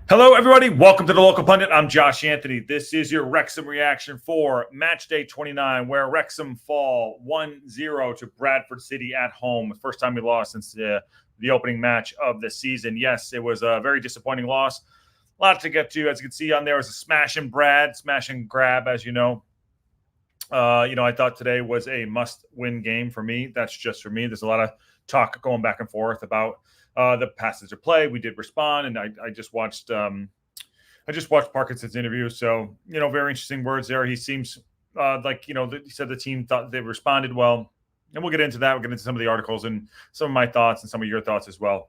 Hello, everybody. Welcome to the Local Pundit. I'm Josh Anthony. This is your Wrexham reaction for match day 29, where Wrexham fall 1-0 to Bradford City at home. First time we lost since the opening match of the season. Yes, it was a very disappointing loss. A lot to get to. As you can see on there was a smash and grab, as you know. I thought today was a must-win game for me. That's just for me. There's a lot of talk going back and forth about the passage of play. We did respond, and I just watched Parkinson's interview. So very interesting words there. He seems he said the team thought they responded well, and we'll get into that. We'll get into some of the articles and some of my thoughts and some of your thoughts as well,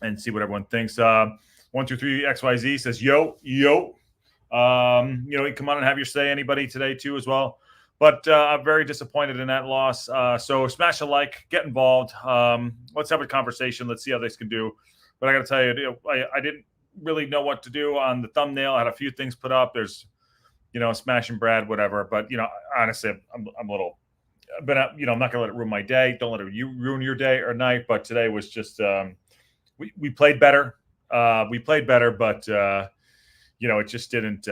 and see what everyone thinks. 123 XYZ says yo. You come on and have your say. Anybody today too as well. But I'm very disappointed in that loss. So smash a like, get involved. Let's have a conversation. Let's see how this can do. But I got to tell you, I didn't really know what to do on the thumbnail. I had a few things put up. There's, smash and Brad, whatever. But honestly, I'm a little. But I'm not gonna let it ruin my day. Don't let it ruin your day or night. But today was just we played better. We played better, but it just didn't.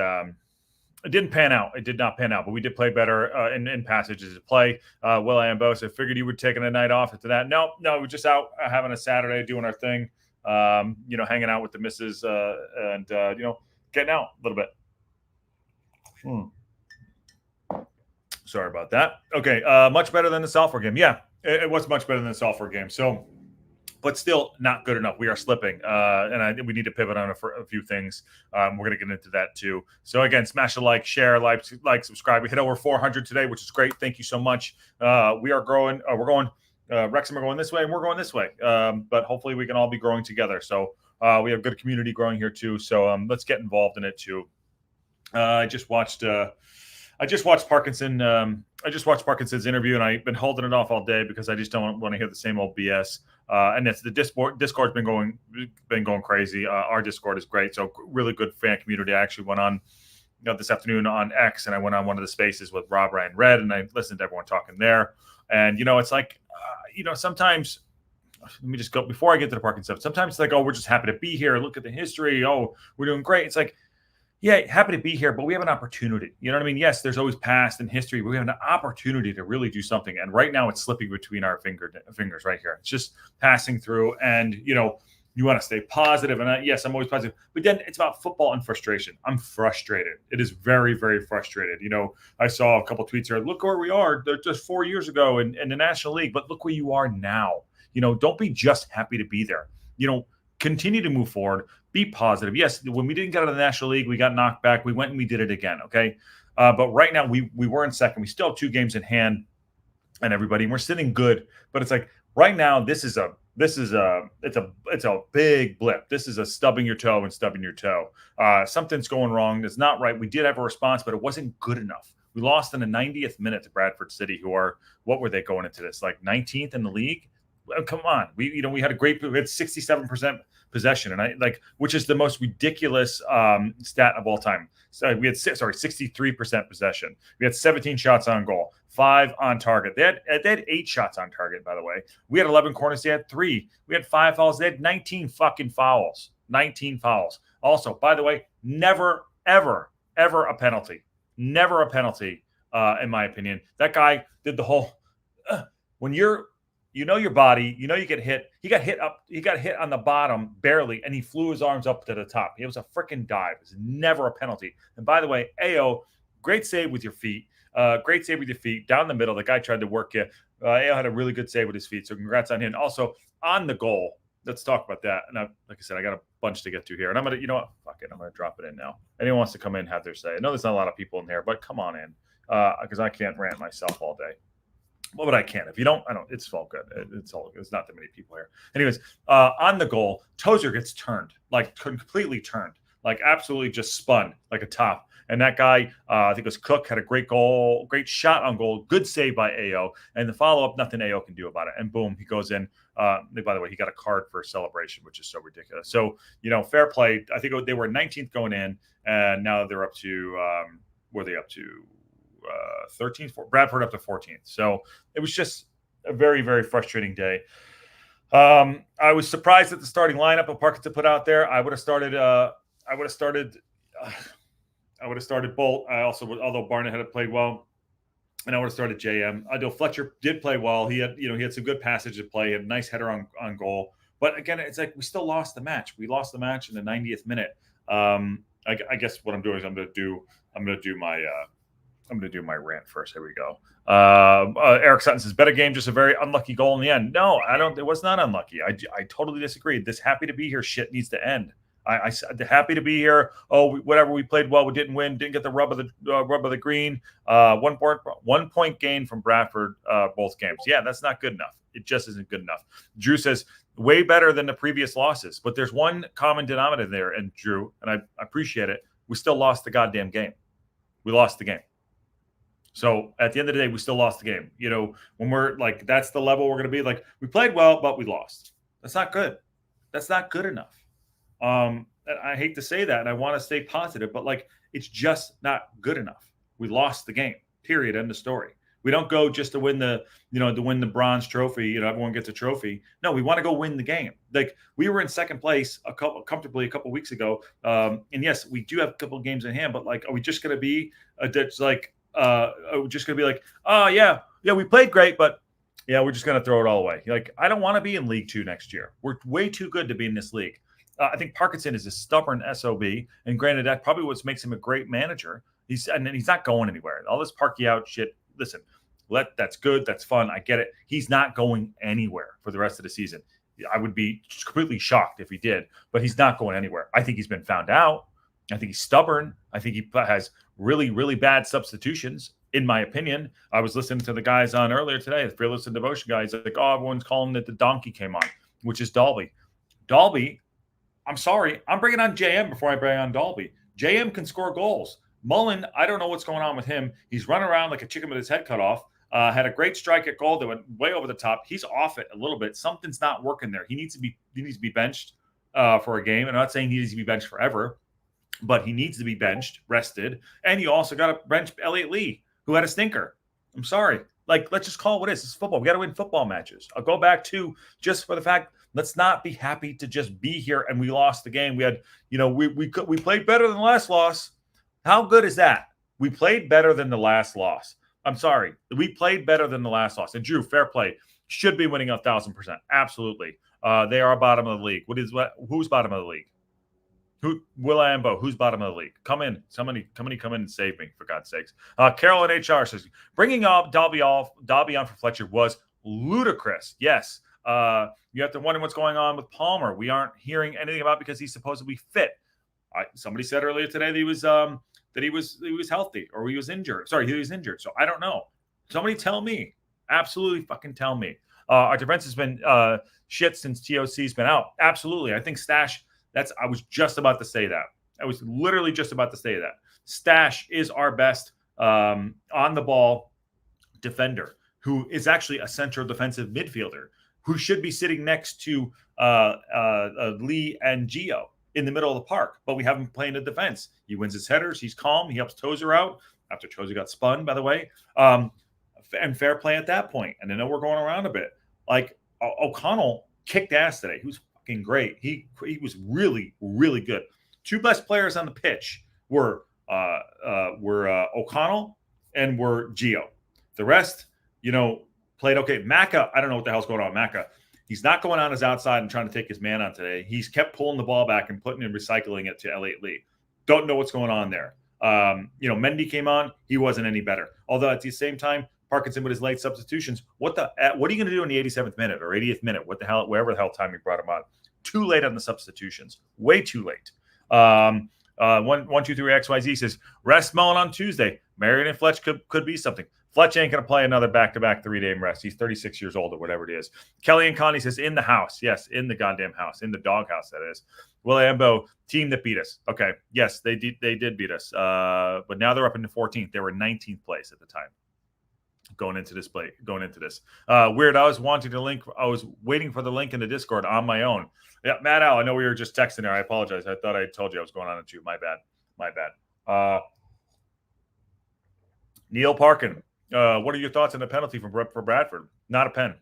It didn't pan out. It did not pan out, but we did play better in passages of play. Will Ambo, so I figured you were taking a night off after that. No, we're just out having a Saturday, doing our thing, hanging out with the missus and getting out a little bit. Sorry about that. Okay, much better than the Salford game. Yeah, it was much better than the Salford game. So, but still not good enough. We are slipping, and we need to pivot on a few things. We're going to get into that too. So again, smash a like, share, like, subscribe. We hit over 400 today, which is great. Thank you so much. We are growing. We're going. Wrexham are going this way, and we're going this way. But hopefully, we can all be growing together. So we have good community growing here too. So let's get involved in it too. I just watched Parkinson. I just watched Parkinson's interview, and I've been holding it off all day because I just don't want to hear the same old BS. And it's the Discord's been going crazy. Our Discord is great, so really good fan community. I actually went on this afternoon on X, and I went on one of the spaces with Rob, Ryan, Red, and I listened to everyone talking there. And it's like, sometimes. Let me just go before I get to the Parkinson stuff. Sometimes it's like, oh, we're just happy to be here. Look at the history. Oh, we're doing great. It's like, yeah, happy to be here, but we have an opportunity. You know what I mean? Yes, there's always past and history, but we have an opportunity to really do something. And right now it's slipping between our fingers right here. It's just passing through, and, you want to stay positive. And yes, I'm always positive. But then it's about football and frustration. I'm frustrated. It is very, very frustrated. I saw a couple tweets here. Look where we are just 4 years ago in the National League, but look where you are now. Don't be just happy to be there. Continue to move forward. Be positive. Yes, when we didn't get out of the National League, we got knocked back. We went and we did it again. Okay, but right now we were in second. We still have 2 games in hand, and everybody. And we're sitting good. But it's like right now, it's a big blip. This is a stubbing your toe. Something's going wrong. It's not right. We did have a response, but it wasn't good enough. We lost in the 90th minute to Bradford City, who are, what were they going into this, like 19th in the league? Come on, we had a great. We had 67% possession, and which is the most ridiculous stat of all time. So we had 63% possession. We had 17 shots on goal, 5 on target. They had 8 shots on target, by the way. We had 11 corners. They had 3. We had 5 fouls. They had 19 fucking fouls. 19 fouls. Also, by the way, never, ever, ever a penalty. Never a penalty, in my opinion. That guy did the whole. When you're. Your body, you get hit. He got hit on the bottom barely, and he flew his arms up to the top. It was a freaking dive. It was never a penalty. And by the way, Ao, great save with your feet. Down the middle. The guy tried to work you. Ao had a really good save with his feet, so congrats on him. Also, on the goal, let's talk about that. And like I said, I got a bunch to get to here. And I'm going to, fuck it, I'm going to drop it in now. Anyone wants to come in, have their say. I know there's not a lot of people in there, but come on in, because I can't rant myself all day. Well, but I can. If you don't, I don't. It's all good. It's all good. There's not that many people here. Anyways, on the goal, Tozer gets turned, like completely turned, like absolutely just spun like a top. And that guy, I think it was Cook, had a great great shot on goal, good save by Ao. And the follow-up, nothing Ao can do about it. And boom, he goes in. By the way, he got a card for a celebration, which is so ridiculous. So, fair play. I think they were 19th going in, and now they're up to, were they up to? 13th, Bradford up to 14th. So it was just a very, very frustrating day. I was surprised at the starting lineup of Parkinson put out there. I would have started. I would have started. I would have started Bolt. I also would, although Barnett had played well, and I would have started JM. Although Fletcher did play well. He had some good passage to play. He had a nice header on goal. But again, it's like we still lost the match. We lost the match in the 90th minute. I guess what I'm doing is I'm going to do my rant first. Here we go. Eric Sutton says, better game, just a very unlucky goal in the end. No, I don't. It was not unlucky. I totally disagree. This happy to be here shit needs to end. I happy to be here. Oh, whatever. We played well. We didn't win. Didn't get the rub of the green. 1 point gain from Bradford both games. Yeah, that's not good enough. It just isn't good enough. Drew says way better than the previous losses, but there's one common denominator there. And Drew, and I appreciate it. We still lost the goddamn game. We lost the game. So at the end of the day, we still lost the game. You know, when we're like, that's the level we're going to be. Like, we played well, but we lost. That's not good. That's not good enough. I hate to say that, and I want to stay positive, but like, it's just not good enough. We lost the game. Period. End of story. We don't go just to win the bronze trophy. Everyone gets a trophy. No, we want to go win the game. Like, we were in second place comfortably a couple weeks ago. And yes, we do have a couple of games in hand, but like, are we just going to be oh yeah, we played great, but yeah, we're just going to throw it all away. Like, I don't want to be in League 2 next year. We're way too good to be in this league. I think Parkinson is a stubborn SOB, and granted, that probably what makes him a great manager. He's not going anywhere. All this parky out shit. Listen, that's good. That's fun. I get it. He's not going anywhere for the rest of the season. I would be completely shocked if he did, but he's not going anywhere. I think he's been found out. I think he's stubborn. I think he has really, really bad substitutions, in my opinion. I was listening to the guys on earlier today, the Fearless and Devotion guys, like, oh, everyone's calling that the donkey came on, which is Dalby. Dalby, I'm sorry, I'm bringing on JM before I bring on Dalby. JM can score goals. Mullen, I don't know what's going on with him. He's running around like a chicken with his head cut off. Had a great strike at goal that went way over the top. He's off it a little bit. Something's not working there. He needs to be benched for a game. And I'm not saying he needs to be benched forever, but he needs to be benched, rested. And you also got to bench Elliott Lee, who had a stinker. I'm sorry. Like, let's just call it what it is. It's football. We got to win football matches. I'll go back to just for the fact, let's not be happy to just be here and we lost the game. We had, we played better than the last loss. How good is that? We played better than the last loss. I'm sorry. We played better than the last loss. And Drew, fair play. Should be winning 1,000%. Absolutely. They are bottom of the league. Who's bottom of the league? Will Ambo, who's bottom of the league? Come in. Somebody come in and save me, for God's sakes. Carol in HR says, bringing up Dalby on for Fletcher was ludicrous. Yes. You have to wonder what's going on with Palmer. We aren't hearing anything about because he's supposedly fit. Somebody said earlier today that he was healthy or he was injured. Sorry, he was injured. So I don't know. Somebody tell me. Absolutely fucking tell me. Our defense has been shit since TOC's been out. Absolutely. I think Stash, I was just about to say that. I was literally just about to say that. Stash is our best on the ball defender, who is actually a central defensive midfielder, who should be sitting next to Lee and Gio in the middle of the park, but we have him playing the defense. He wins his headers. He's calm. He helps Tozer out after Tozer got spun, by the way. And fair play at that point. And I know we're going around a bit. Like, O'Connell kicked ass today. He was fucking great. He was really, really good. Two best players on the pitch were O'Connell and were Gio. The rest, played okay. Maka, I don't know what the hell's going on with Maka. He's not going on his outside and trying to take his man on today. He's kept pulling the ball back and putting and recycling it to Elliott Lee. Don't know what's going on there. Mendy came on. He wasn't any better. Although at the same time, Parkinson with his late substitutions. What are you going to do in the 87th minute or 80th minute? What the hell? Wherever the hell time you brought him on. Too late on the substitutions. Way too late. 123 XYZ says rest Mullen on Tuesday. Marion and Fletch could be something. Fletch ain't going to play another back-to-back 3-day rest. He's 36 years old or whatever it is. Kelly and Connie says, in the house. Yes, in the goddamn house. In the doghouse, that is. Will Ambo, team that beat us. Okay, yes, they did beat us. But now they're up into 14th. They were 19th place at the time. Going into this. Weird, I was waiting for the link in the Discord on my own. Yeah, Matt Al, I know we were just texting there. I apologize. I thought I told you I was going on at you. My bad. Neil Parkin. What are your thoughts on the penalty for Bradford? Not a pen.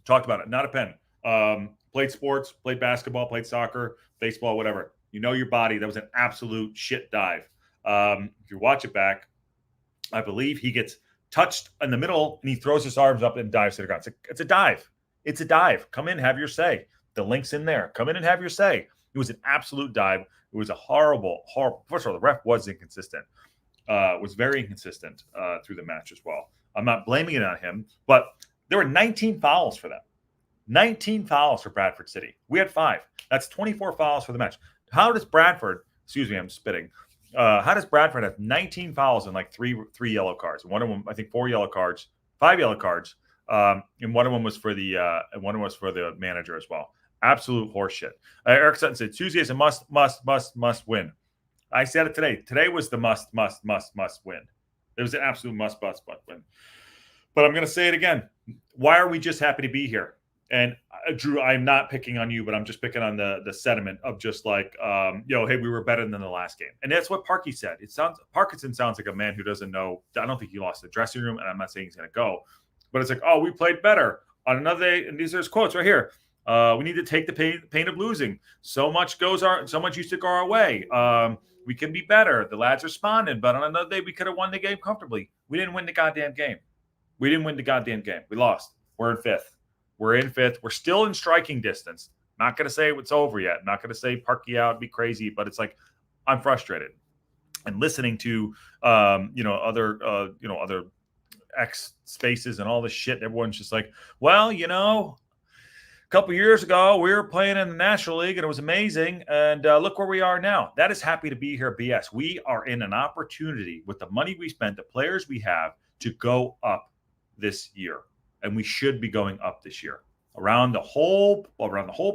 Talked about it. Not a pen. Played sports, played basketball, played soccer, baseball, whatever. You know your body. That was an absolute shit dive. If you watch it back, I believe he gets touched in the middle and he throws his arms up and dives to the ground. It's a dive. It's a dive. Come in, have your say. The link's in there. Come in and have your say. It was an absolute dive. It was a horrible. First of all, the ref was inconsistent. Was very inconsistent through the match as well. I'm not blaming it on him, but there were 19 fouls for them. 19 fouls for Bradford City. We had 5. That's 24 fouls for the match. How does Bradford, excuse me, I'm spitting. How does Bradford have 19 fouls and like three yellow cards? One of them, I think, 4 yellow cards, 5 yellow cards, and one of them was for the manager as well. Absolute horseshit. Eric Sutton said Tuesday is a must win. I said it today. Today was the must win. It was an absolute must win. But I'm going to say it again. Why are we just happy to be here? And Drew, I'm not picking on you, but I'm just picking on the sentiment of just like, hey, we were better than the last game. And that's what Parky said. Parkinson sounds like a man who doesn't know. I don't think he lost the dressing room, and I'm not saying he's going to go. But it's like, oh, we played better on another day. And these are his quotes right here. We need to take the pain of losing. So much used to go our way. We can be better. The lads responded, but on another day, we could have won the game comfortably. We didn't win the goddamn game. We lost. We're in 5th. We're still in striking distance. Not going to say it's over yet. Not going to say Parky out, be crazy, but it's like I'm frustrated. And listening to other X spaces and all this shit, everyone's just like, well, a couple years ago we were playing in the National League and it was amazing, and look where we are now. That is happy to be here BS. We are in an opportunity with the money we spent, the players we have, to go up this year. And we should be going up this year. Around the whole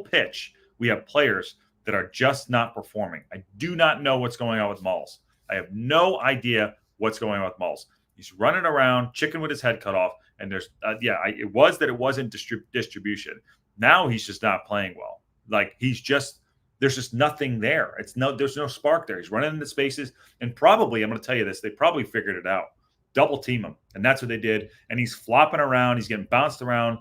pitch, we have players that are just not performing. I do not know what's going on with Malls. I have no idea what's going on with Malls. He's running around, chicken with his head cut off, and it wasn't distribution. Now he's just not playing well. Like there's just nothing there. There's no spark there. He's running into spaces, and probably, I'm going to tell you this, they probably figured it out. Double team him, and that's what they did. And he's flopping around. He's getting bounced around.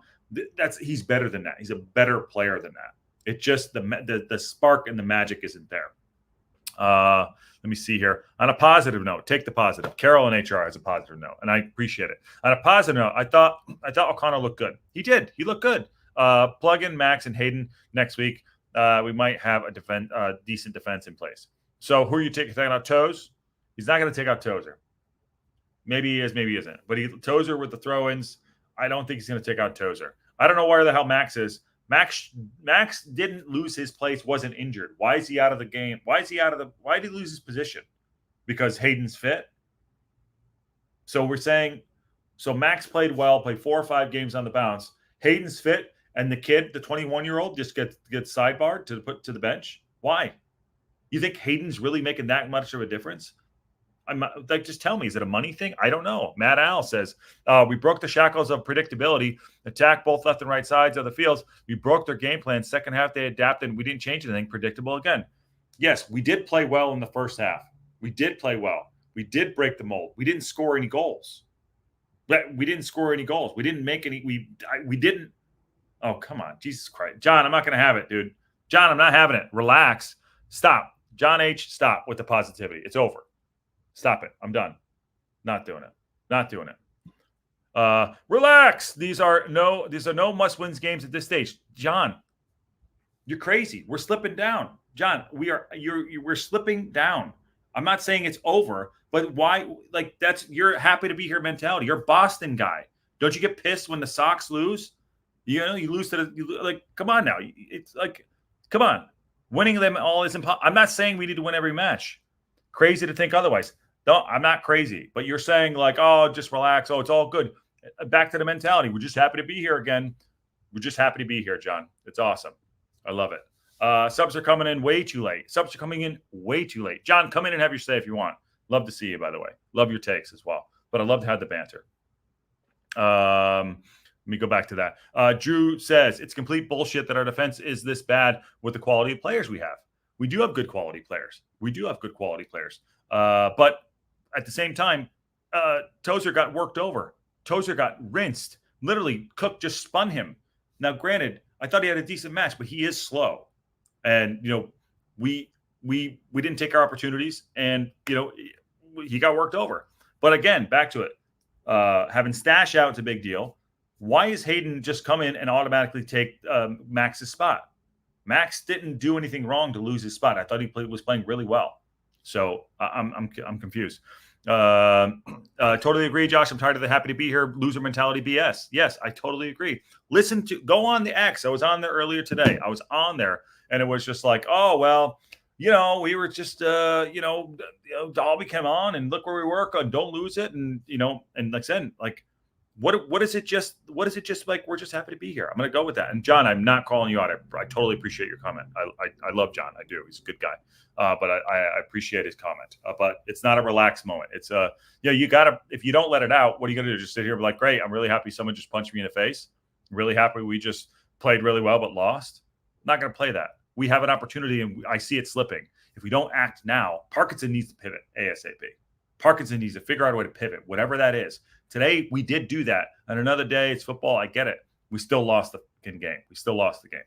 He's better than that. He's a better player than that. It just the spark and the magic isn't there. Let me see here. On a positive note, take the positive. Carol in HR has a positive note, and I appreciate it. On a positive note, I thought O'Connor looked good. He did. He looked good. Plug in Max and Hayden next week. We might have a decent defense in place. So who are you taking out Toes? He's not going to take out Tozer. Maybe he is, maybe he isn't. But Tozer with the throw-ins, I don't think he's going to take out Tozer. I don't know where the hell Max is. Max didn't lose his place, wasn't injured. Why is he out of the game? Why did he lose his position? Because Hayden's fit? So we're saying, Max played well, played 4 or 5 games on the bounce. Hayden's fit, and the kid, the 21-year-old, just gets sidebarred to put to the bench? Why? You think Hayden's really making that much of a difference? Just tell me, is it a money thing? I don't know. Matt Al says, we broke the shackles of predictability, attack both left and right sides of the fields. We broke their game plan. Second half, they adapted, and we didn't change anything. Predictable again. Yes, we did play well in the first half. We did play well. We did break the mold. We didn't score any goals. We didn't make any. We didn't. Oh, come on. Jesus Christ. John, I'm not going to have it, dude. John, I'm not having it. Relax. Stop. John H., stop with the positivity. It's over. Stop it. I'm done. Not doing it. Relax. These are no must-wins games at this stage. John, you're crazy. We're slipping down. John, we're slipping down. I'm not saying it's over, but why? Like that's your happy to be here mentality. You're a Boston guy. Don't you get pissed when the Sox lose? You lose to come on now. It's like, come on. Winning them all is impossible. I'm not saying we need to win every match. Crazy to think otherwise. No, I'm not crazy. But you're saying like, oh, just relax. Oh, it's all good. Back to the mentality. We're just happy to be here again. We're just happy to be here, John. It's awesome. I love it. Subs are coming in way too late. John, come in and have your say if you want. Love to see you, by the way. Love your takes as well. But I love to have the banter. Let me go back to that. Drew says, it's complete bullshit that our defense is this bad with the quality of players we have. We do have good quality players. But at the same time, Tozer got worked over. Tozer got rinsed. Literally, Cook just spun him. Now, granted, I thought he had a decent match, but he is slow. And, we didn't take our opportunities, and, he got worked over. But again, back to it. Having Stash out is a big deal. Why is Hayden just come in and automatically take Max's spot? Max didn't do anything wrong to lose his spot. I thought he was playing really well. So I'm confused. Totally agree, Josh. I'm tired of the happy to be here loser mentality BS. Yes, I totally agree. Go on the X. I was on there earlier today. I was on there, and it was just like, oh well, we were just Dolby came on, and look where we were. Don't lose it, and and like I said, like what is it just like? We're just happy to be here. I'm gonna go with that. And John, I'm not calling you out. I totally appreciate your comment. I love John. I do. He's a good guy. But I appreciate his comment. But it's not a relaxed moment. It's you gotta, if you don't let it out, what are you gonna do? Just sit here and be like, great, I'm really happy someone just punched me in the face. I'm really happy we just played really well but lost. I'm not gonna play that. We have an opportunity and I see it slipping. If we don't act now, Parkinson needs to pivot ASAP. Parkinson needs to figure out a way to pivot, whatever that is. Today, we did do that. And another day, it's football. I get it. We still lost the game. We still lost the game.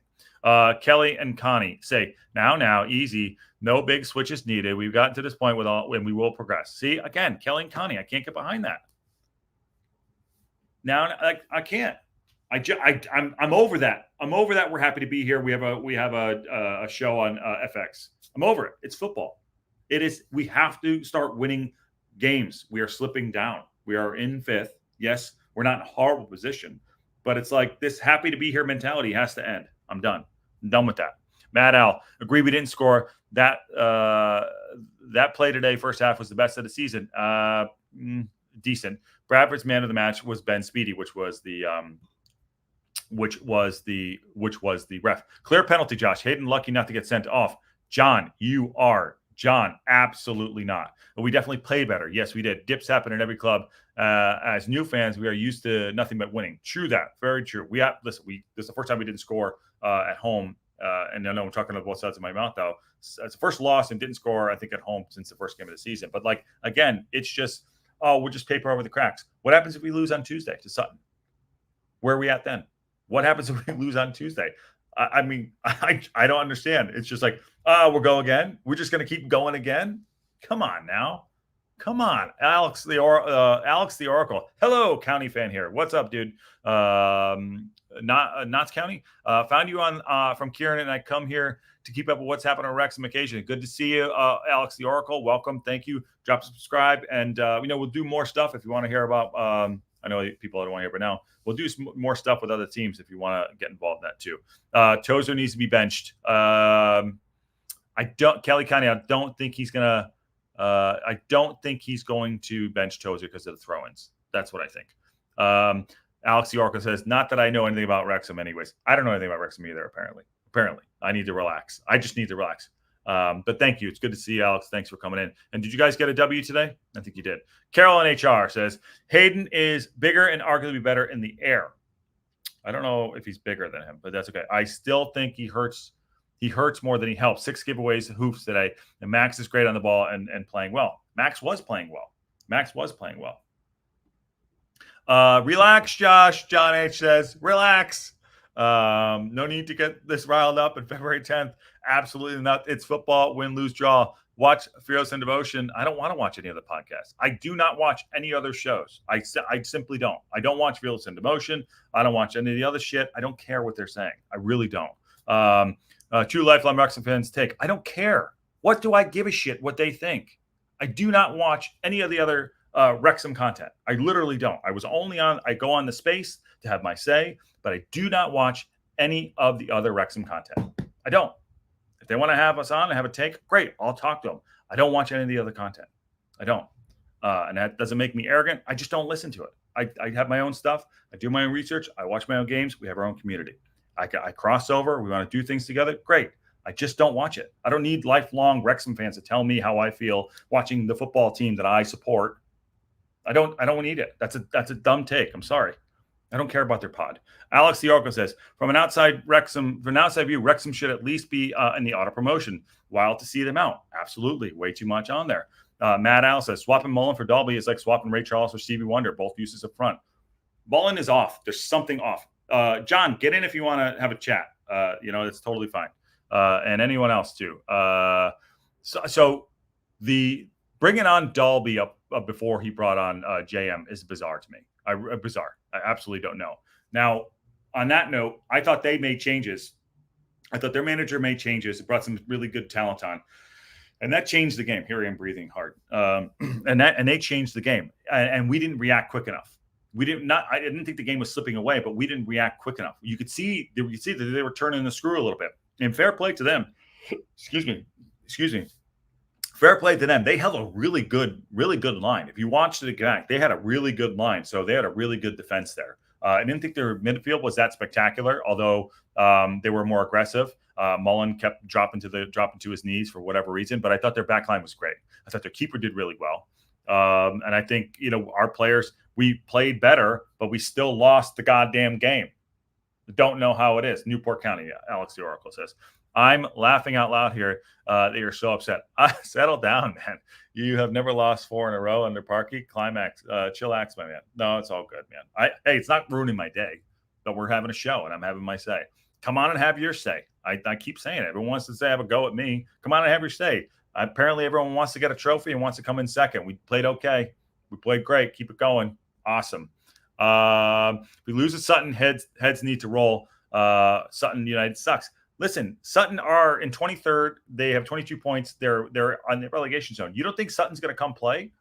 Kelly and Connie say, now, easy. No big switches needed. We've gotten to this point when we will progress. See, again, Kelly and Connie, I can't get behind that. Now, I can't. I'm over that. I'm over that. We're happy to be here. We have a show on FX. I'm over it. It's football. It is. We have to start winning games. We are slipping down. We are in 5th. Yes, we're not in a horrible position, but it's like this happy to be here mentality has to end. I'm done. I'm done with that. Matt Al, agree we didn't score. That play today, first half, was the best of the season. Decent. Bradford's man of the match was Ben Speedy, which was the ref. Clear penalty, Josh. Hayden lucky not to get sent off. John, absolutely not. But we definitely play better. Yes, we did. Dips happen in every club. As new fans, we are used to nothing but winning. True that. Very true. This is the first time we didn't score at home. And I know I'm talking about both sides of my mouth, though. It's the first loss and didn't score, I think, at home since the first game of the season. But, again, it's just, we'll just paper over the cracks. What happens if we lose on Tuesday to Sutton? Where are we at then? What happens if we lose on Tuesday? I mean, I don't understand. It's just like, we'll go again. We're just going to keep going again. Come on now. Come on, Alex the Oracle. Hello, County fan here. What's up, dude? Notts County. Found you on from Kieran, and I come here to keep up with what's happening on Wrexham occasion. Good to see you, Alex the Oracle. Welcome. Thank you. Drop subscribe, and we'll do more stuff if you want to hear about. I know people don't want to hear, but now we'll do some more stuff with other teams if you want to get involved in that too. Tozer needs to be benched. Kelly County. I don't think he's gonna. I don't think he's going to bench Tozer because of the throw-ins. That's what I think. Alex the Oracle says, not that I know anything about Wrexham anyways. I don't know anything about Wrexham either, apparently. I need to relax. I just need to relax. But thank you. It's good to see you, Alex. Thanks for coming in. And did you guys get a W today? I think you did. Carol in HR says, Hayden is bigger and arguably better in the air. I don't know if he's bigger than him, but that's okay. I still think he hurts. He hurts more than he helps. 6 giveaways, hoofs today. And Max is great on the ball and playing well. Max was playing well. Relax, Josh. John H. says, relax. No need to get this riled up on February 10th. Absolutely not. It's football, win, lose, draw. Watch Fearless and Devotion. I don't want to watch any other podcasts. I do not watch any other shows. I simply don't. I don't watch Fearless and Devotion. I don't watch any of the other shit. I don't care what they're saying. I really don't. True lifelong Wrexham fans take. I don't care. What do I give a shit what they think? I do not watch any of the other Wrexham content. I literally don't. I go on the space to have my say, but I do not watch any of the other Wrexham content. I don't. If they want to have us on and have a take, great. I'll talk to them. I don't watch any of the other content. I don't. And that doesn't make me arrogant. I just don't listen to it. I have my own stuff. I do my own research. I watch my own games. We have our own community. I cross over. We want to do things together. Great. I just don't watch it. I don't need lifelong Wrexham fans to tell me how I feel watching the football team that I support. I don't need it. That's a dumb take. I'm sorry. I don't care about their pod. Alex the Oracle says, from an outside view, Wrexham should at least be in the auto promotion. Wild to see them out. Absolutely. Way too much on there. Matt Al says, swapping Mullen for Dalby is like swapping Ray Charles for Stevie Wonder. Both uses up front. Mullen is off. There's something off. John, get in if you want to have a chat. It's totally fine. And anyone else too. So the bringing on Dalby up before he brought on JM is bizarre to me. Bizarre. I absolutely don't know. Now, on that note, I thought they made changes. I thought their manager made changes. It brought some really good talent on. And that changed the game. Here I am breathing hard. And they changed the game. And we didn't react quick enough. I didn't think the game was slipping away, but we didn't react quick enough. You could see that they were turning the screw a little bit. And fair play to them. Excuse me. Fair play to them. They held a really good line. If you watched it back, they had a really good line. So they had a really good defense there. I didn't think their midfield was that spectacular, although they were more aggressive. Mullen kept dropping to his knees for whatever reason, but I thought their back line was great. I thought their keeper did really well. And I think, our players, we played better, but we still lost the goddamn game. Don't know how it is. Newport County, Alex the Oracle says. I'm laughing out loud here that you're so upset. Settle down, man. You have never lost 4 in a row under Parkey. Climax, chillax, my man. No, it's all good, man. Hey, it's not ruining my day, but we're having a show and I'm having my say. Come on and have your say. I keep saying it. Everyone wants to say, have a go at me. Come on and have your say. Apparently, everyone wants to get a trophy and wants to come in second. We played okay. We played great. Keep it going. Awesome. If we lose to Sutton, heads need to roll. Sutton United sucks. Listen, Sutton are in 23rd. They have 22 points. They're on the relegation zone. You don't think Sutton's going to come play?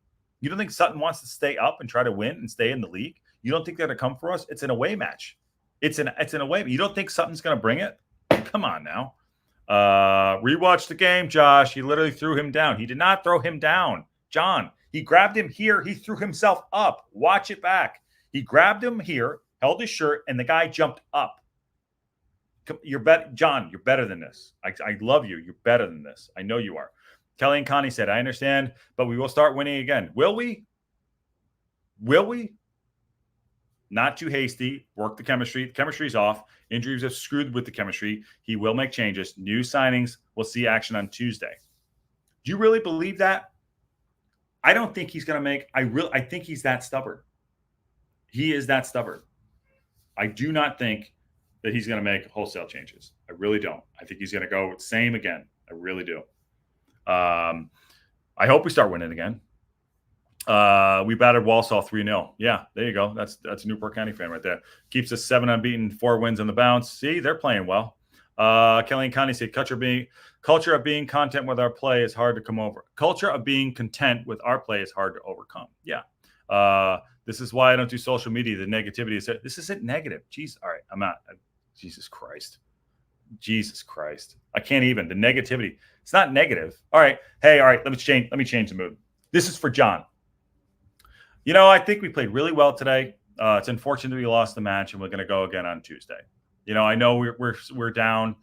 You don't think Sutton wants to stay up and try to win and stay in the league? You don't think they're going to come for us? It's an away match. It's an away. You don't think Sutton's going to bring it? Come on now. Rewatch the game, Josh. He literally threw him down. He did not throw him down. John, he grabbed him here. He threw himself up. Watch it back. He grabbed him here, held his shirt, and the guy jumped up. John, you're better than this. I love you. You're better than this. I know you are. Kelly and Connie said, I understand, but we will start winning again. Will we? Will we? Not too hasty. Work the chemistry. The chemistry's off. Injuries have screwed with the chemistry. He will make changes. New signings. We'll see action on Tuesday. Do you really believe that? I don't think he's going to make. I think he's that stubborn. He is that stubborn. I do not think that he's going to make wholesale changes. I really don't. I think he's going to go same again. I really do. I hope we start winning again. We battered Walsall 3-0. Yeah, there you go. That's a Newport County fan right there. Keeps us 7 unbeaten, 4 wins on the bounce. See, they're playing well. Kelly and Connie say culture of being content with our play is hard to come over. Culture of being content with our play is hard to overcome. Yeah. This is why I don't do social media. The negativity is this isn't negative. Jeez. All right. I'm out. Jesus Christ. I can't even. The negativity. It's not negative. All right. Hey, all right. Let me change the mood. This is for John. I think we played really well today. It's unfortunate we lost the match, and we're going to go again on Tuesday. I know we're down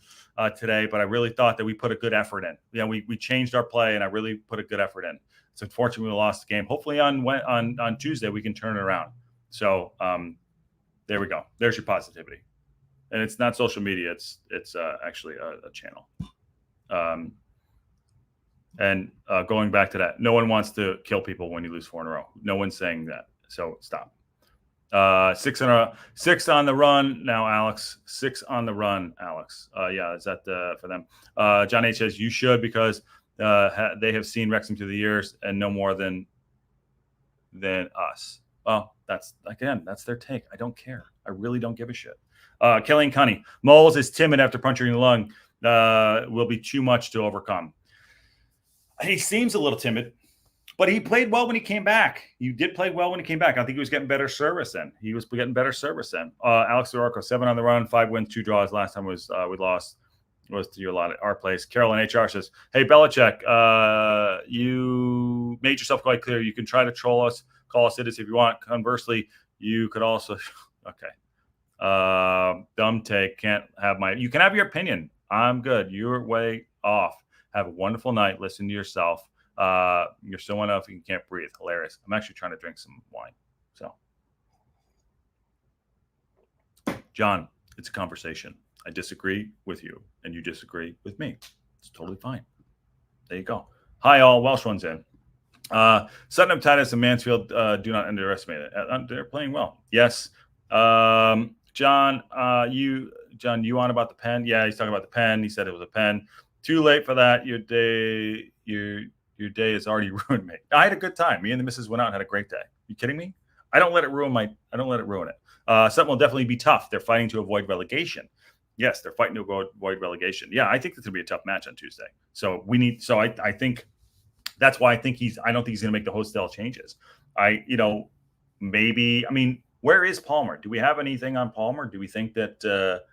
today, but I really thought that we put a good effort in. We changed our play, and I really put a good effort in. It's unfortunate we lost the game. Hopefully on Tuesday we can turn it around. So there we go. There's your positivity, and it's not social media. It's actually a channel. And going back to that, no one wants to kill people when you lose 4 in a row. No one's saying that. So stop. 6 on the run now, Alex. 6 on the run, Alex. Yeah, is that for them? John H says you should because they have seen Wrexham through the years and no more than us. Well, that's their take. I don't care. I really don't give a shit. Kelly and Connie. Moles is timid after puncturing the lung. Will be too much to overcome. He seems a little timid, but he played well when he came back. You did play well when he came back. I think he was getting better service then. Alex Oracle, 7 on the run, 5 wins, 2 draws. Last time we lost was to a lot at our place. Carolyn HR says, hey, Belichick, you made yourself quite clear. You can try to troll us, call us idiots if you want. Conversely, you could also – okay. Dumb take. You can have your opinion. I'm good. You're way off. Have a wonderful night. Listen to yourself. You're so enough you can't breathe. Hilarious. I'm actually trying to drink some wine. So, John, it's a conversation. I disagree with you, and you disagree with me. It's totally fine. There you go. Hi, all. Welsh one's in. Sutton, Titus, and Mansfield do not underestimate it. They're playing well. Yes. John, you on about the pen? Yeah, he's talking about the pen. He said it was a pen. Too late for that. Your day is already ruined, mate. I had a good time. Me and the missus went out and had a great day. You kidding me? I don't let it ruin it. Something will definitely be tough. They're fighting to avoid relegation. Yes, they're fighting to avoid relegation. Yeah, I think this will be a tough match on Tuesday. So I think that's why I don't think he's going to make the wholesale changes. Where is Palmer? Do we have anything on Palmer? Do we think that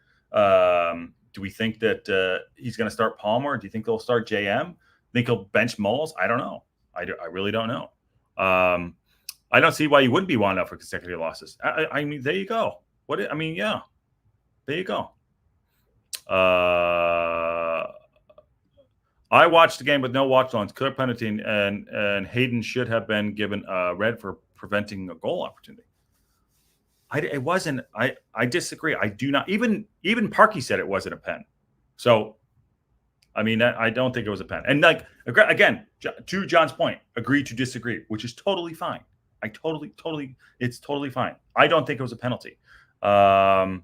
he's going to start Palmer? Do you think they'll start JM? Think he'll bench Moles? I don't know. I really don't know. I don't see why you wouldn't be wound up for consecutive losses. I mean, there you go. Yeah, there you go. I watched the game with no watch lines, clear penalty, and Hayden should have been given a red for preventing a goal opportunity. It wasn't. I disagree. I do not. Even Parkey said it wasn't a pen. So, I mean, I don't think it was a pen. And again, to John's point, agree to disagree, which is totally fine. It's totally fine. I don't think it was a penalty. Sutton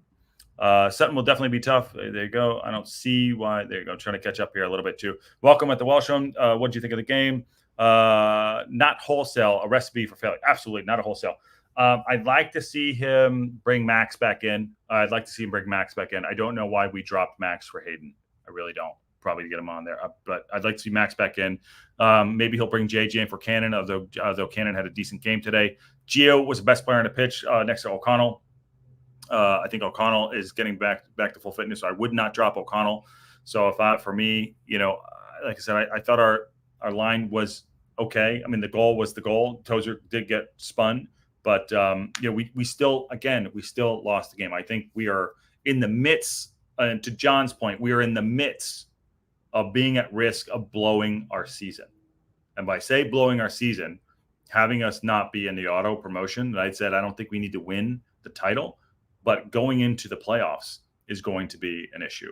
will definitely be tough. There you go. I don't see why. There you go. Trying to catch up here a little bit too. Welcome at the Welsh Room. What do you think of the game? Not wholesale, a recipe for failure. Absolutely not a wholesale. I'd like to see him bring Max back in. I don't know why we dropped Max for Hayden. I really don't. Probably to get him on there. But I'd like to see Max back in. Maybe he'll bring JJ in for Cannon, although Cannon had a decent game today. Gio was the best player on the pitch next to O'Connell. I think O'Connell is getting back to full fitness, so I would not drop O'Connell. So for me, like I said, I thought our line was okay. I mean, the goal was the goal. Tozer did get spun, but we still lost the game. I think we are in the midst, and to John's point, we are in the midst of being at risk of blowing our season. And by say blowing our season, having us not be in the auto promotion, that I said I don't think we need to win the title, but going into the playoffs is going to be an issue,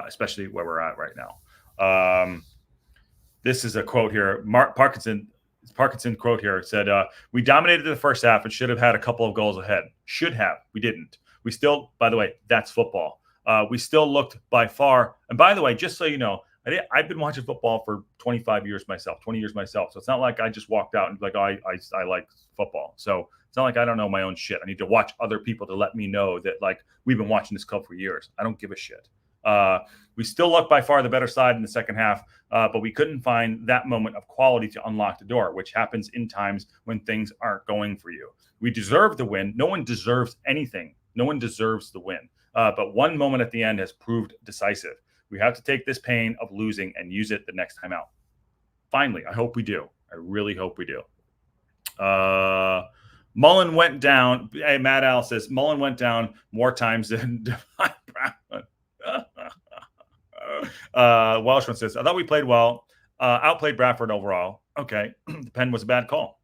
especially where we're at right now. This is a quote here. Parkinson quote here said, we dominated the first half and should have had a couple of goals ahead. Should have. We didn't. We still, by the way, that's football. We still looked by far. And by the way, just so you know, I've been watching football for 20 years myself. So it's not like I just walked out and like, I like football. So it's not like I don't know my own shit. I need to watch other people to let me know that like we've been watching this club for years. I don't give a shit. We still look by far the better side in the second half, but we couldn't find that moment of quality to unlock the door, which happens in times when things aren't going for you. We deserve the win. No one deserves anything. No one deserves the win. But one moment at the end has proved decisive. We have to take this pain of losing and use it the next time out. Finally, I hope we do. I really hope we do. Mullen went down. Hey, Matt Al says Mullen went down more times than Devon Brown. Welshman says, I thought we played well. Outplayed Bradford overall. Okay. The pen was a bad call.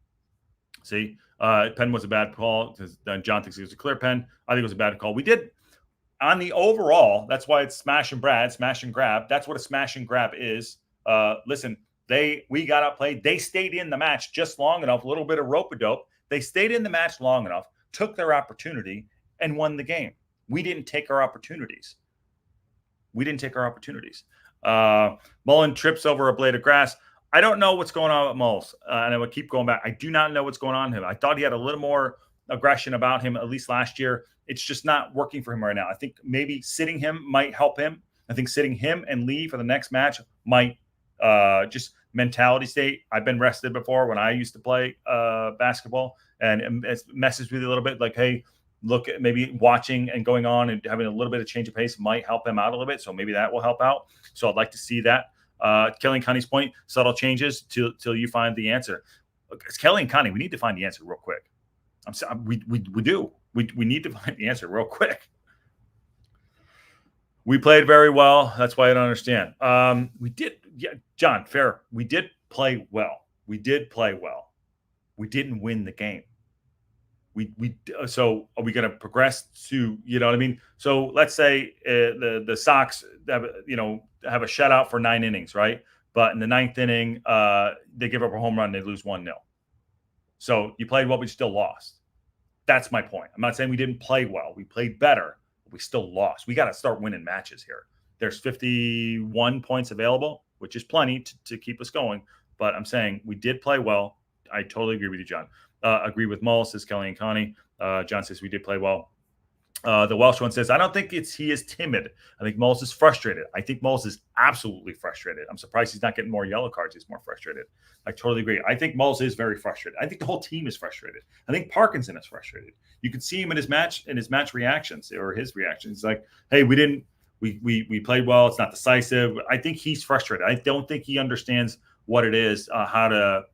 See, pen was a bad call. John thinks it was a clear pen. I think it was a bad call. We did on the overall. That's why it's smash and grab. That's what a smash and grab is. Listen, we got outplayed. They stayed in the match just long enough. A little bit of rope-a-dope. They stayed in the match long enough, took their opportunity, and won the game. We didn't take our opportunities. Mullen trips over a blade of grass. I don't know what's going on with Moles, and I would keep going back. I do not know what's going on with him. I thought he had a little more aggression about him, at least last year. It's just not working for him right now. I think maybe sitting him might help him. I think sitting him and Lee for the next match might just mentality state. I've been rested before when I used to play basketball, and it messes with you a little bit. Like, hey, look at maybe watching and going on and having a little bit of change of pace might help him out a little bit. So maybe that will help out. So I'd like to see that. Kelly and Connie's point, subtle changes till you find the answer. It's Kelly and Connie. We need to find the answer real quick. We do. We need to find the answer real quick. We played very well. That's why I don't understand. We did. Yeah, John, fair. We did play well. We didn't win the game. So are we going to progress to, you know what I mean? So let's say the Sox have a shutout for 9 innings, right? But in the 9th inning, they give up a home run, they lose 1-0. So you played well, but you still lost. That's my point. I'm not saying we didn't play well. We played better. But we still lost. We got to start winning matches here. There's 51 points available, which is plenty to keep us going. But I'm saying we did play well. I totally agree with you, John. Agree with Mull, says Kelly and Connie. John says we did play well. The Welsh one says, I don't think he is timid. I think Moles is frustrated. I think Moles is absolutely frustrated. I'm surprised he's not getting more yellow cards. He's more frustrated. I totally agree. I think Moles is very frustrated. I think the whole team is frustrated. I think Parkinson is frustrated. You could see him in his match reactions or his reactions. He's like, hey, we played well. It's not decisive. I think he's frustrated. I don't think he understands what it is,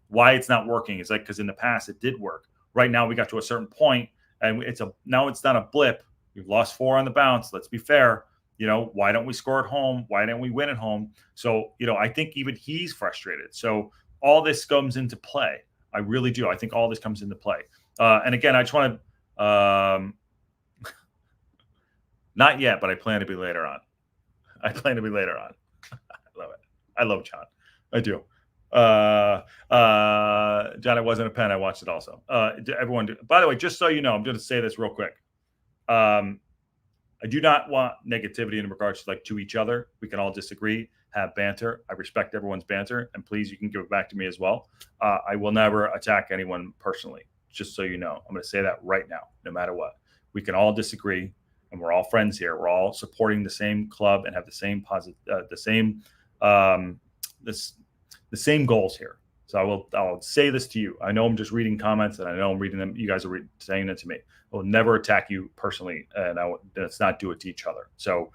why it's not working. It's like, because in the past it did work. Right now we got to a certain point and now it's not a blip. We've lost 4 on the bounce. Let's be fair. Why don't we score at home? Why don't we win at home? So, I think even he's frustrated. So all this comes into play. I really do. I think all this comes into play. And again, I just want to, not yet, but I plan to be later on. I love it. I love John. I do. John, it wasn't a pen. I watched it also. Everyone, by the way, just so you know, I'm going to say this real quick. I do not want negativity in regards to each other. We can all disagree, have banter. I respect everyone's banter, and please, you can give it back to me as well. I will never attack anyone personally, just so you know. I'm going to say that right now, no matter what. We can all disagree, and we're all friends here. We're all supporting the same club and have the same the same goals here. So I'll say this to you. I know I'm just reading comments, and I know I'm reading them. You guys are saying it to me. I will never attack you personally, and let's not do it to each other. So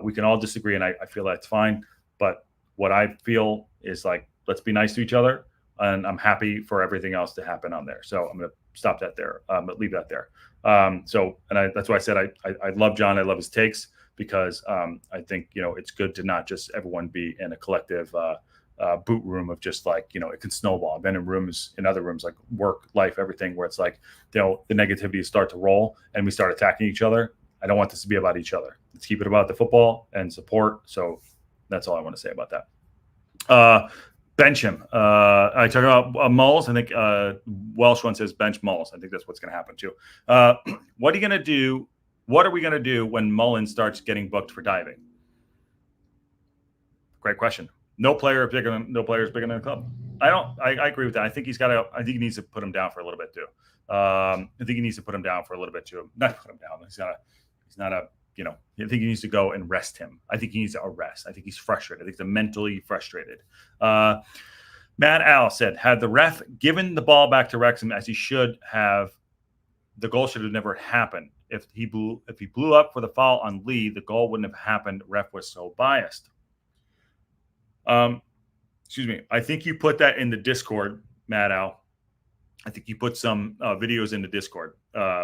we can all disagree, and I feel that's fine. But what I feel is let's be nice to each other, and I'm happy for everything else to happen on there. So I'm going to stop that there. Leave that there. That's why I said I love John. I love his takes because I think it's good to not just everyone be in a collective boot room of just it can snowball. I've been in other rooms like work, life, everything where it's the negativity start to roll and we start attacking each other. I don't want this to be about each other. Let's keep it about the football and support. So that's all I want to say about that. Bench him. I talk about Mulls. I think Welsh one says bench Mulls. I think that's what's going to happen too. What are you going to do? What are we going to do when Mullen starts getting booked for diving? Great question. No player is bigger than the club. I agree with that. I think I think he needs to put him down for a little bit too. I think he needs to put him down for a little bit too. Not put him down. He's not a I think he needs to go and rest him. I think he needs to arrest. I think he's frustrated. I think he's mentally frustrated. Matt Al said, had the ref given the ball back to Wrexham as he should have, the goal should have never happened. If he blew up for the foul on Lee, the goal wouldn't have happened. Ref was so biased. Excuse me. I think you put that in the Discord, Matt Al. I think you put some videos in the Discord,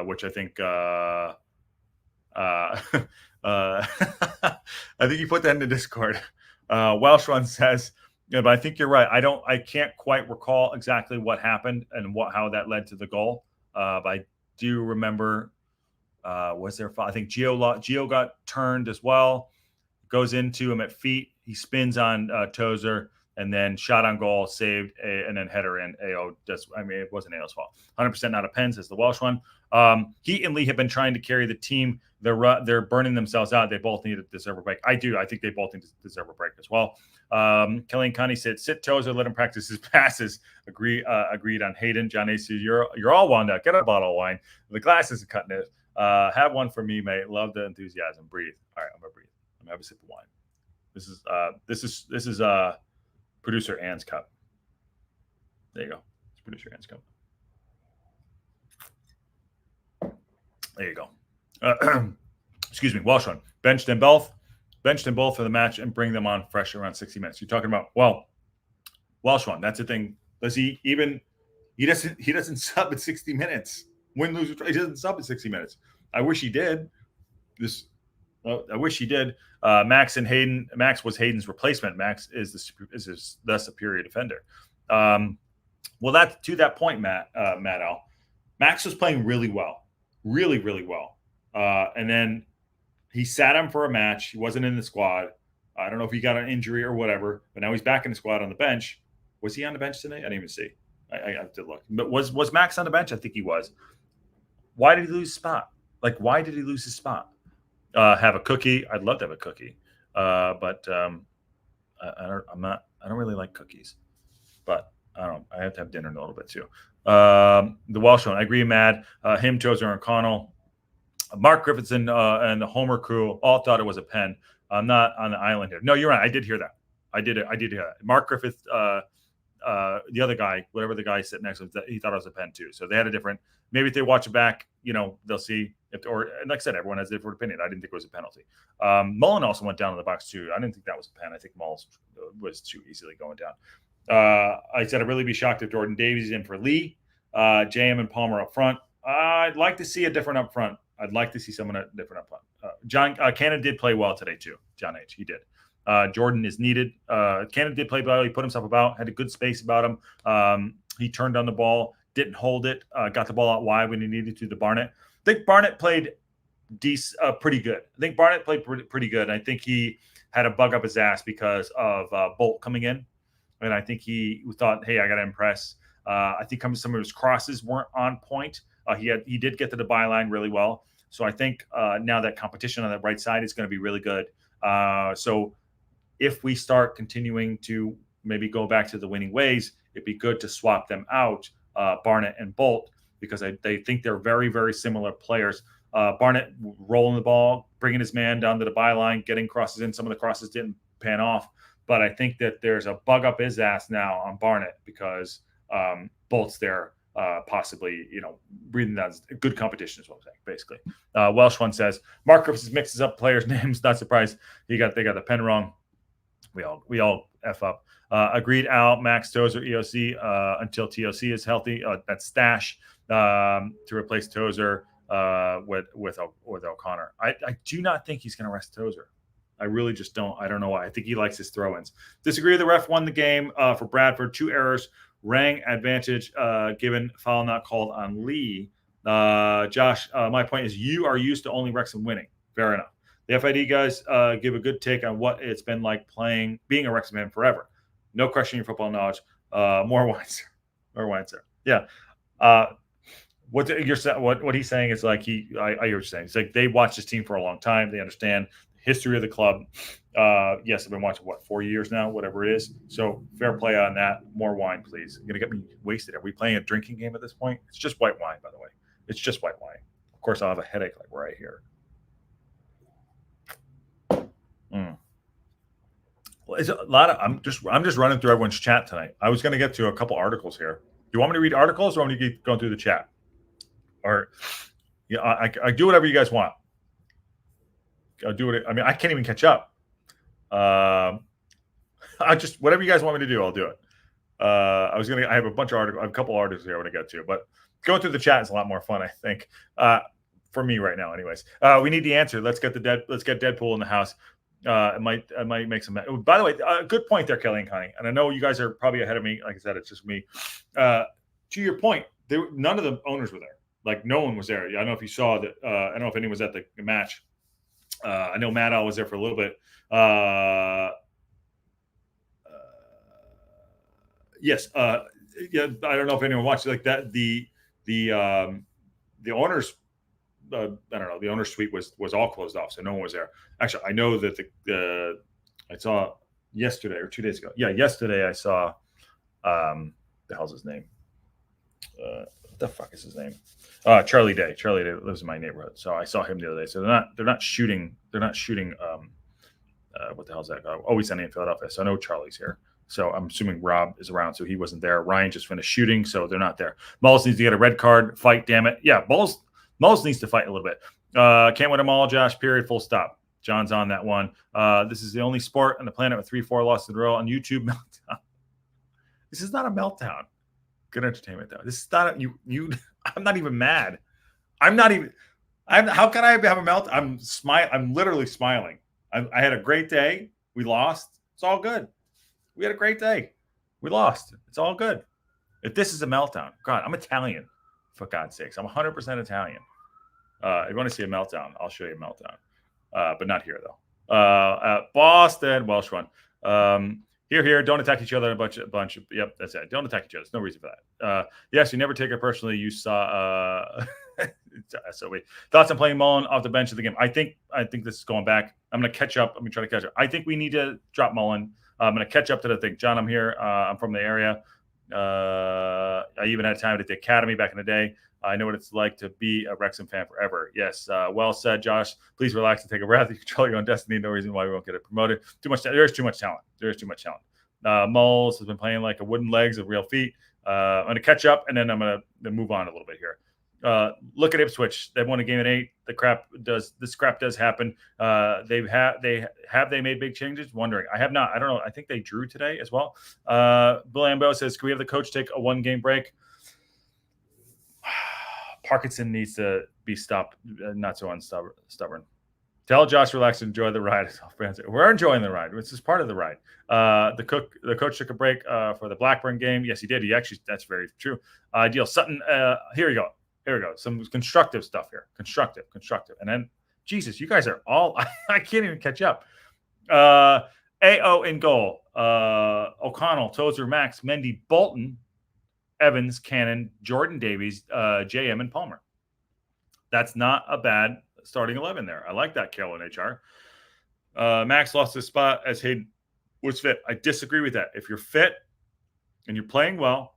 which I think I think you put that in the Discord. Welsh one says, yeah, but I think you're right. I can't quite recall exactly what happened and how that led to the goal. But I do remember, was there? I think Gio got turned as well. Goes into him at feet. He spins on Tozer and then shot on goal, saved, and then header in. AO does. I mean, it wasn't AO's fault. 100% not a pen, says the Welsh one. He and Lee have been trying to carry the team. They're burning themselves out. They both need to deserve a break. I do. I think they both need to deserve a break as well. Kelly and Connie said, sit Tozer, let him practice his passes. Agreed on Hayden. John A. says, you're all wound up. Get a bottle of wine. The glass isn't cutting it. Have one for me, mate. Love the enthusiasm. Breathe. All right, I'm gonna breathe. I'm gonna have a sip of wine. This is producer Ann's cup. There you go. It's producer Ann's cup. There you go. Excuse me. Welsh one. Benched them both for the match and bring them on fresh around 60 minutes. You're talking about, Welsh one. That's the thing. Does he even? He doesn't sub at 60 minutes. Win, lose, he doesn't sub at 60 minutes. I wish he did. I wish he did. Max and Hayden. Max was Hayden's replacement. Max is the superior defender. Well, that's to that point, Matt Al. Max was playing really well, really, really well. And then he sat him for a match. He wasn't in the squad. I don't know if he got an injury or whatever, but now he's back in the squad on the bench. Was he on the bench today? I didn't even see. I have to look. But was Max on the bench? I think he was. why did he lose his spot? Like, why did he lose his spot? Have a cookie. I'd love to have a cookie, but I don't really like cookies, but I don't. I have to have dinner in a little bit too. The Welsh one. I agree, Mad. Him, Tozer, and Connell. Mark Griffithson and the Homer crew all thought it was a pen. I'm not on the island here. No, you're right. I did hear that. I did hear that. Mark Griffith, the other guy, whatever the guy sitting next to him, he thought it was a pen too. So they had a different. Maybe if they watch it back, they'll see. Or like I said, everyone has a different opinion. I didn't think it was a penalty. Mullen also went down in the box too. I didn't think that was a pen. I think Mullen was too easily going down. I said I'd really be shocked if Jordan Davies is in for Lee, JM and Palmer up front. I'd like to see a different up front. I'd like to see someone different up front. John Cannon did play well today too. John H. He did. Jordan is needed. Cannon did play well. He put himself about. Had a good space about him. He turned on the ball. Didn't hold it. Got the ball out wide when he needed to Barnett. I think Barnett played pretty good. I think Barnett played pretty good. And I think he had a bug up his ass because of Bolt coming in. And I think he thought, hey, I got to impress. I think some of his crosses weren't on point. He did get to the byline really well. So I think now that competition on the right side is going to be really good. So if we start continuing to maybe go back to the winning ways, it'd be good to swap them out, Barnett and Bolt, because they think they're very, very similar players. Barnett rolling the ball, bringing his man down to the byline, getting crosses in. Some of the crosses didn't pan off. But I think that there's a bug up his ass now on Barnett because Bolt's there, possibly, breathing down. Good competition is what I'm saying, basically. Welsh one says, Mark Griffiths mixes up players' names. Not surprised. They got the pen wrong. We all F up. Agreed, Al, Max, Tozer, EOC until TOC is healthy. That's Stash to replace Tozer with O'Connor. I do not think he's going to rest Tozer. I really just don't. I don't know why. I think he likes his throw-ins. Disagree. The ref won the game for Bradford. 2 errors. Rang advantage given. Foul not called on Lee. Josh, my point is you are used to only Wrexham winning. Fair enough. The FID guys give a good take on what it's been like being a Wrexham fan forever. No questioning your football knowledge. More wine, sir. More wine, sir. Yeah. What he's saying is like I hear what you're saying. It's like they watched this team for a long time. They understand history of the club. Yes, I've been watching 4 years now, whatever it is. So fair play on that. More wine, please. You're gonna get me wasted. Are we playing a drinking game at this point? It's just white wine, by the way. It's just white wine. Of course, I'll have a headache like right here. Well, it's a lot of. I'm just running through everyone's chat tonight. I was gonna get to a couple articles here. Do you want me to read articles, or want me to keep going through the chat? Or I do whatever you guys want. I'll do it. I mean, I can't even catch up. I just whatever you guys want me to do, I'll do it. I have a bunch of articles. I have a couple articles here I want to get to, but going through the chat is a lot more fun, I think. For me right now, anyways. We need the answer. Let's get Deadpool in the house. It might make some. By the way, good point there, Kelly and Connie. And I know you guys are probably ahead of me. Like I said, it's just me. To your point, none of the owners were there. Like no one was there. I don't know if you saw that. I don't know if anyone was at the match. I know Matt Al was there for a little bit. Yes. Yeah. I don't know if anyone watched it like that. The owners. I don't know. The owner's suite was all closed off, so no one was there. Actually, I know that I saw yesterday or 2 days ago. Yeah, yesterday I saw. The hell's his name? What the fuck is his name? Charlie Day. Charlie Day lives in my neighborhood, so I saw him the other day. So they're not shooting. They're not shooting. What the hell's that guy? Always Sunny in Philadelphia. So I know Charlie's here. So I'm assuming Rob is around, so he wasn't there. Ryan just finished shooting, so they're not there. Mullis needs to get a red card. Fight, damn it. Yeah, Mullis needs to fight a little bit. Can't win them all, Josh. Period. Full stop. John's on that one. This is the only sport on the planet with 3-4 losses in a row on YouTube. Meltdown. This is not a meltdown. Good entertainment though. This is not you. I'm not even mad. How can I have a melt? I'm literally smiling. I had a great day. We lost. It's all good. We had a great day. We lost. It's all good. If this is a meltdown, God, I'm Italian. For God's sakes, I'm 100% Italian. If you want to see a meltdown, I'll show you a meltdown. But not here though. Boston, Welsh one. Here. Don't attack each other. A bunch of. Yep, that's it. Don't attack each other. There's no reason for that. Yes, you never take it personally. You saw. SOB. Thoughts on playing Mullen off the bench of the game? I think this is going back. I'm going to catch up. Let me try to catch up. I think we need to drop Mullen. I'm going to catch up to the thing. John, I'm here. I'm from the area. I even had time at the academy back in the day. I know what it's like to be a Wrexham fan forever. Yes. Well said, Josh. Please relax and take a breath. You control your own destiny. No reason why we won't get it promoted. There's too much talent. There's too much talent. Moles has been playing like a wooden legs of real feet. I'm going to catch up, and then I'm going to move on a little bit here. Look at Ipswich. They won a game at 8. This crap does happen. They made big changes? Wondering. I have not. I don't know. I think they drew today as well. Bill Ambo says, can we have the coach take a 1-game break? Parkinson needs to be stopped, not so stubborn. Tell Josh relax and enjoy the ride. We're enjoying the ride. This is part of the ride. The coach took a break for the Blackburn game. Yes, he did. That's very true. Ideal. Sutton. Here we go. Some constructive stuff here. Constructive. And then, Jesus, you guys are all. I can't even catch up. AO in goal. O'Connell, Tozer, Max, Mendy, Bolton, Evans, Cannon, Jordan Davies, JM, and Palmer. That's not a bad starting 11 there. I like that, Carolyn HR. Max lost his spot as Hayden was fit. I disagree with that. If you're fit and you're playing well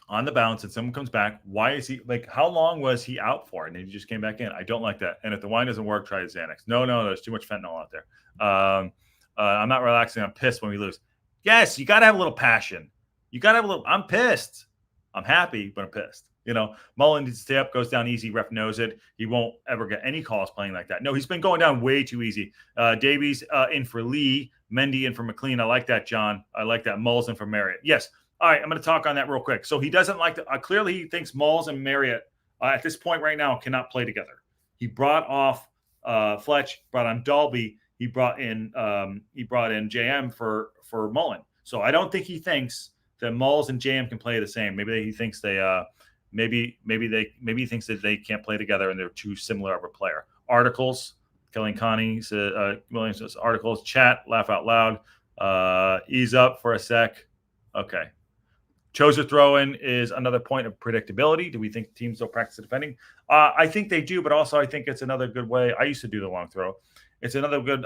on the bounce and someone comes back, why is he how long was he out for? And then he just came back in. I don't like that. And if the wine doesn't work, try the Xanax. No, there's too much fentanyl out there. I'm not relaxing. I'm pissed when we lose. Yes, you got to have a little passion. You got to have a little. I'm pissed. I'm happy, but I'm pissed. Mullen needs to stay up, goes down easy. Ref knows it. He won't ever get any calls playing like that. No, he's been going down way too easy. Davies in for Lee, Mendy in for McLean. I like that, John. I like that. Mulls in for Marriott. Yes. All right, I'm going to talk on that real quick. So he doesn't like the clearly he thinks Mulls and Marriott at this point right now cannot play together. He brought off Fletch, brought on Dalby. He brought in JM for Mullen. So I don't think he thinks that Mulls and JM can play the same. Maybe he thinks maybe he thinks that they can't play together and they're too similar of a player. Articles, Kelly Connie Williams says articles, chat, laugh out loud, ease up for a sec. Okay. Choser throw-in is another point of predictability. Do we think teams don't practice defending? I think they do, but also I think it's another good way. I used to do the long throw. It's another good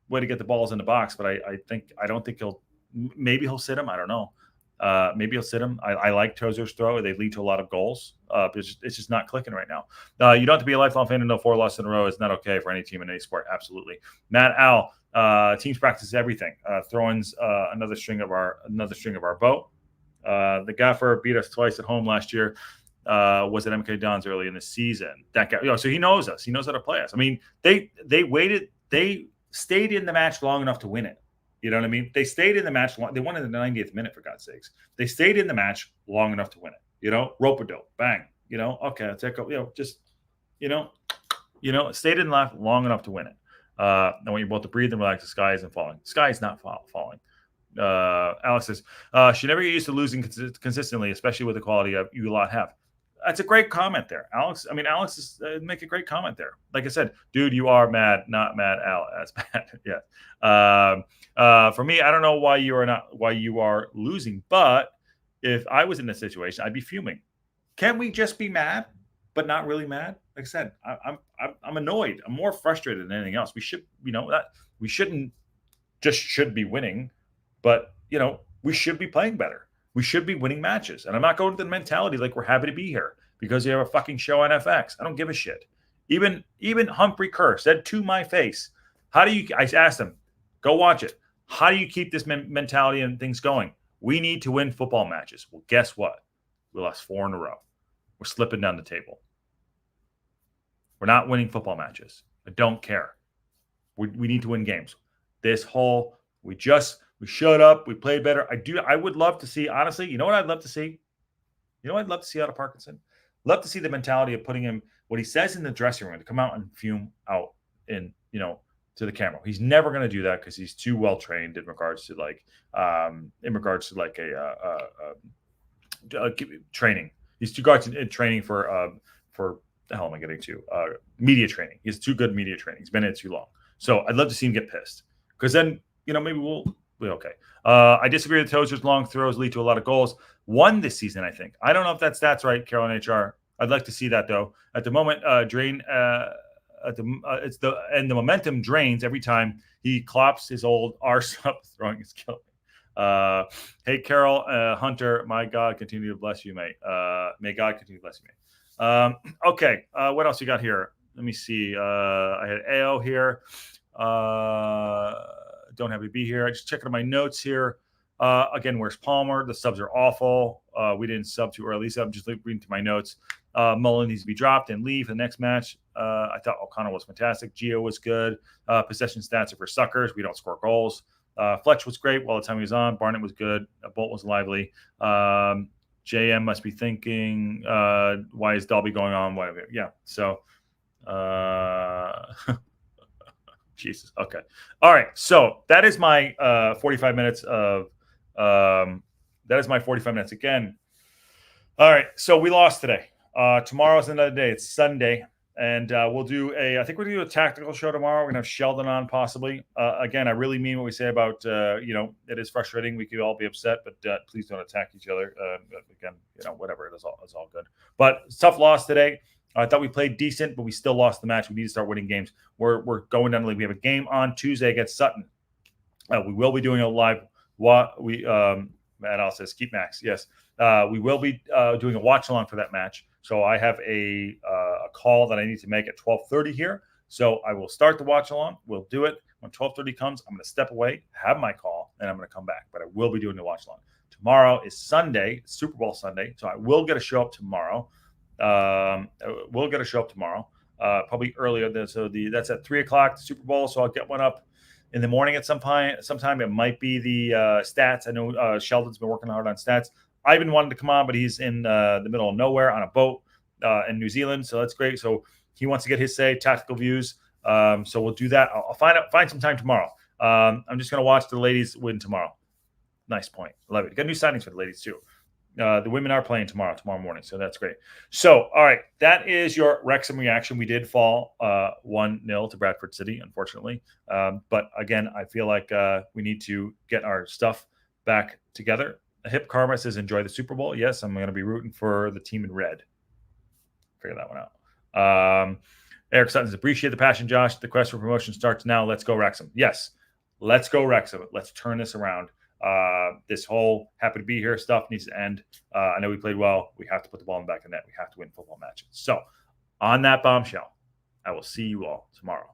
way to get the balls in the box, but I don't think maybe he'll sit him. I don't know. Maybe he'll sit him. I like Tozer's throw. They lead to a lot of goals. It's just not clicking right now. You don't have to be a lifelong fan to know 4 losses in a row is not okay for any team in any sport. Absolutely. Matt Al, teams practice everything. Throw-ins another string of our boat. The gaffer beat us twice at home last year. Was at MK Dons early in the season. That guy, so he knows us. He knows how to play us. I mean, they waited. They stayed in the match long enough to win it. You know what I mean? They stayed in the match long. They won in the 90th minute, for God's sakes. They stayed in the match long enough to win it. Rope-a-dope, bang. Okay, I'll take stayed in the long enough to win it. I want you both to breathe and relax. The sky isn't falling. The sky is not falling. Alex says, should never get used to losing consistently, especially with the quality of you a lot have. That's a great comment there, Alex. I mean, Alex is make a great comment there. Like I said, dude, you are mad, not mad, Al. That's bad. Yeah. For me, I don't know why you are losing, but if I was in this situation, I'd be fuming. Can we just be mad, but not really mad? Like I said, I'm annoyed. I'm more frustrated than anything else. We should, that we should be winning, but we should be playing better. We should be winning matches. And I'm not going to the mentality like we're happy to be here because you have a fucking show on FX. I don't give a shit. Even Humphrey Kerr said to my face, I asked him, go watch it. How do you keep this mentality and things going? We need to win football matches. Well, guess what? We lost 4 in a row. We're slipping down the table. We're not winning football matches. I don't care. We need to win games. We shut up. We played better. I would love to see, honestly, you know what I'd love to see? I'd love to see out of Parkinson? Love to see the mentality of putting him, what he says in the dressing room, to come out and fume out to the camera. He's never going to do that because he's too well trained in regards to training. He's too good in training for the hell am I getting to? Media training. He's too good media training. He's been in it too long. So I'd love to see him get pissed because then, maybe we'll be okay. I disagree with Tozer's long throws lead to a lot of goals. 1 this season, I think. I don't know if that's right, Carolyn HR. I'd like to see that though. At the moment, it's the momentum drains every time he clops his old arse up throwing his kill. Hey Carol, Hunter, my God continue to bless you, mate. May God continue to bless you, mate. Okay, what else you got here? Let me see. I had AO here. Don't have to be here. I just checking my notes here. Again, where's Palmer? The subs are awful. We didn't sub too early, so I'm just reading through my notes. Mullen needs to be dropped and leave the next match. I thought O'Connor was fantastic. Gio was good. Possession stats are for suckers. We don't score goals. Fletch was great while the time he was on. Barnett was good. Bolt was lively. JM must be thinking, why is Dolby going on? Yeah. So, Jesus. Okay. All right. So that is my 45 minutes of. That is my 45 minutes again. All right. So we lost today. Tomorrow's another day. It's Sunday. And we'll do I think we're going to do a tactical show tomorrow. We're going to have Sheldon on possibly. Again, I really mean what we say about, it is frustrating. We could all be upset, but please don't attack each other. Again, whatever. It's all good. But tough loss today. I thought we played decent, but we still lost the match. We need to start winning games. We're going down the league. We have a game on Tuesday against Sutton. We will be doing a live. Matt Al says, keep Max. Yes. We will be doing a watch along for that match. So I have a call that I need to make at 12:30 here. So I will start the watch along. We'll do it. When 12:30 comes, I'm going to step away, have my call, and I'm going to come back. But I will be doing the watch along. Tomorrow is Sunday, Super Bowl Sunday. So I will get a show up tomorrow. We'll get a show up tomorrow, probably earlier. That's at 3:00, the Super Bowl. So I'll get one up in the morning at sometime. It might be the stats. I know Sheldon's been working hard on stats. Ivan wanted to come on, but he's in the middle of nowhere on a boat in New Zealand. So that's great. So he wants to get his tactical views. So we'll do that. I'll find some time tomorrow. I'm just going to watch the ladies win tomorrow. Nice point. Love it. Got new signings for the ladies too. The women are playing tomorrow morning. So that's great. So, all right. That is your Wrexham reaction. We did fall 1-0 to Bradford City, unfortunately. But again, I feel like we need to get our stuff back together. Hip Karma says, enjoy the Super Bowl. Yes, I'm going to be rooting for the team in red. Figure that one out. Eric Sutton says, appreciate the passion, Josh. The quest for promotion starts now. Let's go Wrexham. Yes, let's go Wrexham. Let's turn this around. This whole happy to be here stuff needs to end. I know we played well. We have to put the ball in the back of the net. We have to win football matches. So on that bombshell, I will see you all tomorrow.